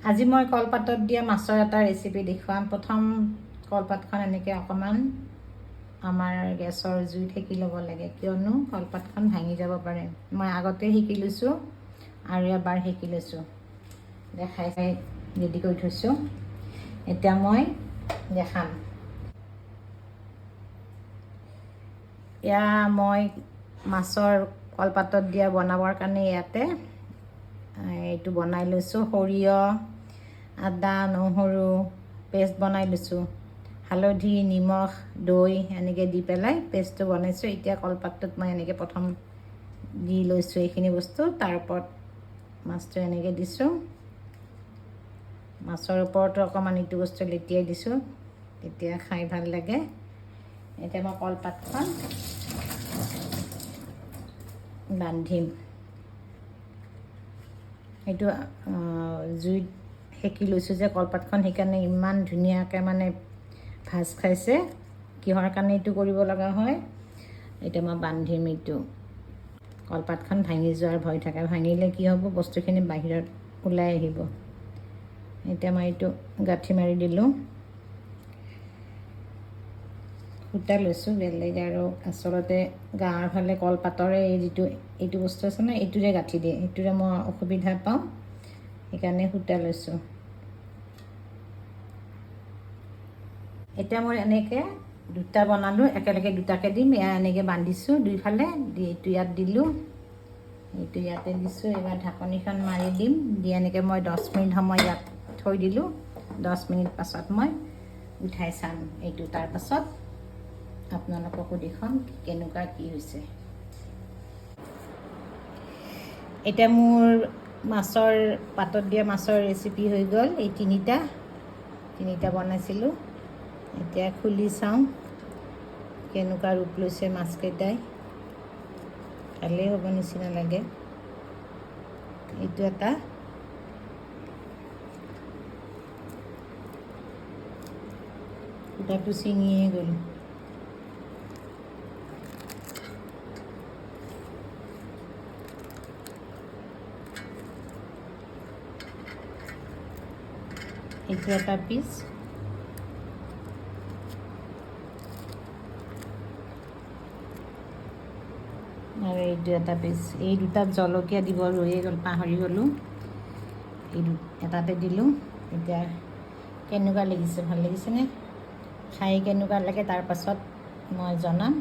আজি মই কলপাতত দিয়া মাছৰ এটা ৰেচিপি দেখুৱাম। প্ৰথম কলপাতখন এনেকৈ অকণমান আমাৰ গেছৰ জুইত সেকি ল'ব লাগে, কিয়নো কলপাতখন ভাঙি যাব পাৰে। মই আগতে সেকি লৈছোঁ আৰু এবাৰ সেকি লৈছোঁ, দেখাই ৰেডি কৰি থৈছোঁ। এতিয়া মই দেখাম। এয়া মই মাছৰ কলপাতত দিয়া বনাবৰ কাৰণে ইয়াতে এইটো বনাই লৈছোঁ। সৰিয়হ, আদা, নহৰু পেষ্ট বনাই লৈছোঁ, হালধি, নিমখ, দৈ এনেকৈ দি পেলাই পেষ্টটো বনাইছোঁ। এতিয়া কলপাতটোত মই এনেকৈ প্ৰথম দি লৈছোঁ এইখিনি বস্তু, তাৰ ওপৰত মাছটো এনেকৈ দিছোঁ। মাছৰ ওপৰতো অকণমান ইটো বস্তু লেটিয়াই দিছোঁ, তেতিয়া খাই ভাল লাগে। এতিয়া মই কলপাতখন বান্ধিম। সেইটো জুইত সেকি লৈছোঁ যে কলপাতখন, সেইকাৰণে ইমান ধুনীয়াকৈ মানে ভাজ খাইছে। কিহৰ কাৰণে এইটো কৰিব লগা হয়, এতিয়া মই বান্ধিম। এইটো কলপাতখন ভাঙি যোৱাৰ ভয় থাকে, ভাঙিলে কি হ'ব, বস্তুখিনি বাহিৰত ওলাই আহিব। এতিয়া মই এইটো গাঁঠি মাৰি দিলোঁ, সূতা লৈছোঁ বেলেগ। আৰু আচলতে গাঁৱৰ ফালে কলপাতৰে এইটো বস্তু আছে ন, এইটোৰে গাঁঠি দিয়ে, এইটোৰে মই অসুবিধা পাওঁ, সেইকাৰণে সূতা লৈছোঁ। এতিয়া মই এনেকৈ দুটা বনালোঁ, একেলগে দুটাকৈ দিম। এয়া এনেকৈ বান্ধিছোঁ দুইফালে, এইটো ইয়াত দিলোঁ, এইটো ইয়াতে দিছোঁ। এইবাৰ ঢাকনিখন মাৰি দিম, দি এনেকৈ মই 10 মিনিট সময় ইয়াত থৈ দিলোঁ। 10 মিনিট পাছত মই উঠাই চাম এইটো, তাৰপাছত আপোনালোককো দেখুৱাম কেনেকুৱা কি হৈছে। এতিয়া মোৰ মাছৰ পাতত দিয়া মাছৰ ৰেচিপি হৈ গ'ল। এই তিনিটা বনাইছিলোঁ। এতিয়া খুলি চাওঁ কেনেকুৱা ৰূপ লৈছে মাছকেইটাই, ভালেই হ'ব নিচিনা লাগে। এইটো এটা সূতাটো ছিঙিয়ে গ'ল। এইটো এটা পিচ, আৰু এইটো এটা পিচ। এই দুটাত জলকীয়া দিব ৰৈয়ে গ'ল, পাহৰি গ'লোঁ। এই এটাতে দিলোঁ। এতিয়া কেনেকুৱা লাগিছে, ভাল লাগিছেনে? খাই কেনেকুৱা লাগে তাৰপাছত মই জনাম।